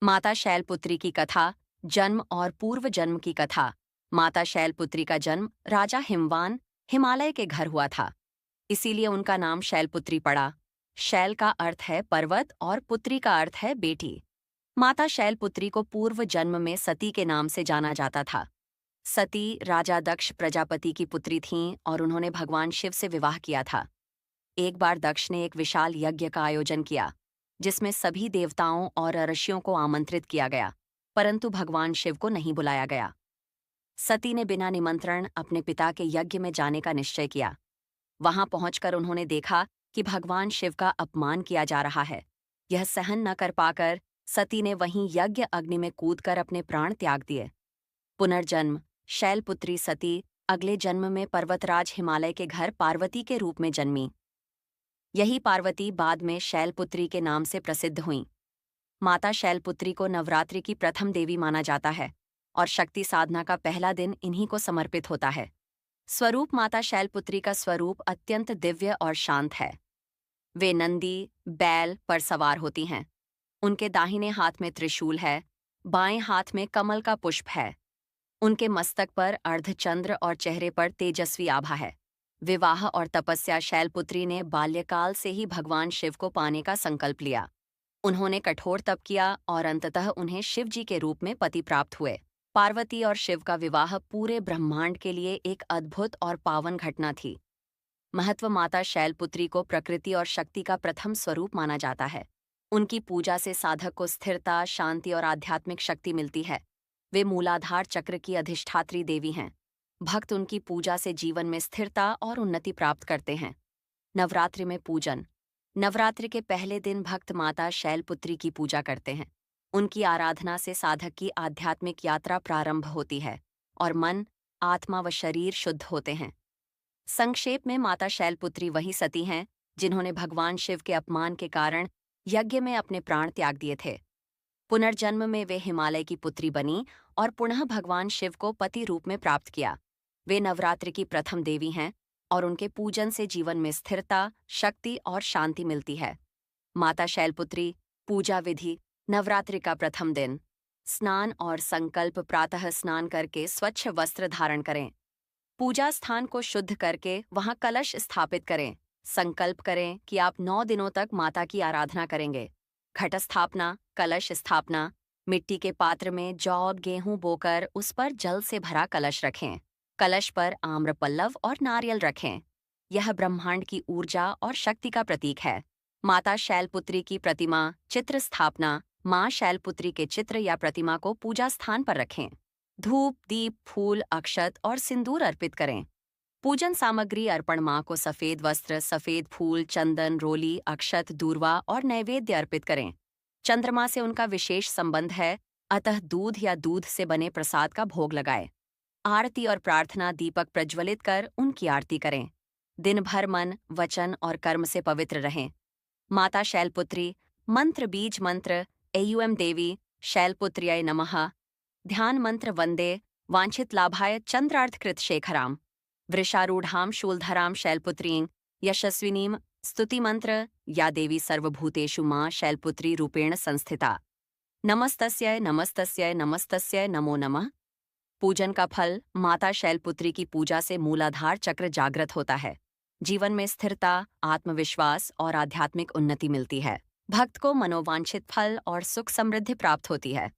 माता शैलपुत्री की कथा। जन्म और पूर्व जन्म की कथा। माता शैलपुत्री का जन्म राजा हिमवान हिमालय के घर हुआ था, इसीलिए उनका नाम शैलपुत्री पड़ा। शैल का अर्थ है पर्वत और पुत्री का अर्थ है बेटी। माता शैलपुत्री को पूर्व जन्म में सती के नाम से जाना जाता था। सती राजा दक्ष प्रजापति की पुत्री थीं और उन्होंने भगवान शिव से विवाह किया था। एक बार दक्ष ने एक विशाल यज्ञ का आयोजन किया, जिसमें सभी देवताओं और ऋषियों को आमंत्रित किया गया, परंतु भगवान शिव को नहीं बुलाया गया। सती ने बिना निमंत्रण अपने पिता के यज्ञ में जाने का निश्चय किया। वहां पहुंचकर उन्होंने देखा कि भगवान शिव का अपमान किया जा रहा है। यह सहन न कर पाकर सती ने वहीं यज्ञ अग्नि में कूदकर अपने प्राण त्याग दिए। पुनर्जन्म। शैलपुत्री सती अगले जन्म में पर्वतराज हिमालय के घर पार्वती के रूप में जन्मी। यही पार्वती बाद में शैलपुत्री के नाम से प्रसिद्ध हुईं। माता शैलपुत्री को नवरात्रि की प्रथम देवी माना जाता है और शक्ति साधना का पहला दिन इन्हीं को समर्पित होता है। स्वरूप। माता शैलपुत्री का स्वरूप अत्यंत दिव्य और शांत है। वे नंदी बैल पर सवार होती हैं। उनके दाहिने हाथ में त्रिशूल है, बाएं हाथ में कमल का पुष्प है। उनके मस्तक पर अर्धचंद्र और चेहरे पर तेजस्वी आभा है। विवाह और तपस्या। शैलपुत्री ने बाल्यकाल से ही भगवान शिव को पाने का संकल्प लिया। उन्होंने कठोर तप किया और अंततः उन्हें शिव जी के रूप में पति प्राप्त हुए। पार्वती और शिव का विवाह पूरे ब्रह्मांड के लिए एक अद्भुत और पावन घटना थी। महत्व। माता शैलपुत्री को प्रकृति और शक्ति का प्रथम स्वरूप माना जाता है। उनकी पूजा से साधक को स्थिरता, शांति और आध्यात्मिक शक्ति मिलती है। वे मूलाधार चक्र की अधिष्ठात्री देवी हैं। भक्त उनकी पूजा से जीवन में स्थिरता और उन्नति प्राप्त करते हैं। नवरात्रि में पूजन। नवरात्रि के पहले दिन भक्त माता शैलपुत्री की पूजा करते हैं। उनकी आराधना से साधक की आध्यात्मिक यात्रा प्रारंभ होती है और मन, आत्मा व शरीर शुद्ध होते हैं। संक्षेप में, माता शैलपुत्री वही सती हैं जिन्होंने भगवान शिव के अपमान के कारण यज्ञ में अपने प्राण त्याग दिए थे। पुनर्जन्म में वे हिमालय की पुत्री बनी और पुनः भगवान शिव को पति रूप में प्राप्त किया। वे नवरात्रि की प्रथम देवी हैं और उनके पूजन से जीवन में स्थिरता, शक्ति और शांति मिलती है। माता शैलपुत्री पूजा विधि। नवरात्रि का प्रथम दिन। स्नान और संकल्प। प्रातः स्नान करके स्वच्छ वस्त्र धारण करें। पूजा स्थान को शुद्ध करके वहां कलश स्थापित करें। संकल्प करें कि आप 9 दिनों तक माता की आराधना करेंगे। घट स्थापना, कलश स्थापना। मिट्टी के पात्र में जौ गेहूं बोकर उस पर जल से भरा कलश रखें। कलश पर आम्र पल्लव और नारियल रखें। यह ब्रह्मांड की ऊर्जा और शक्ति का प्रतीक है। माता शैलपुत्री की प्रतिमा चित्र स्थापना। मां शैलपुत्री के चित्र या प्रतिमा को पूजा स्थान पर रखें। धूप, दीप, फूल, अक्षत और सिंदूर अर्पित करें। पूजन सामग्री अर्पण। मां को सफेद वस्त्र, सफेद फूल, चंदन, रोली, अक्षत, दूर्वा और नैवेद्य अर्पित करें। चंद्रमा से उनका विशेष संबंध है, अतः दूध या दूध से बने प्रसाद का भोग लगाएं। आरती और प्रार्थना। दीपक प्रज्वलित कर उनकी आरती करें। दिन भर मन, वचन और कर्म से पवित्र रहें। माता शैलपुत्री मंत्र। बीज मंत्र। एयुएम देवी शैलपुत्र्यै नमः। ध्यान मंत्र। वंदे वांछित लाभाय चंद्रार्धकृत शेखराम वृषारूढ़ाम शूलधराम शैलपुत्रीं यशस्विनीम। स्तुति मंत्र। या देवी सर्वभूतेषु मां शैलपुत्री रूपेण संस्थिता। नमस्तस्यै नमस्तस्यै नमस्तस्यै नमो नमः। पूजन का फल। माता शैलपुत्री की पूजा से मूलाधार चक्र जागृत होता है। जीवन में स्थिरता, आत्मविश्वास और आध्यात्मिक उन्नति मिलती है। भक्त को मनोवांछित फल और सुख समृद्धि प्राप्त होती है।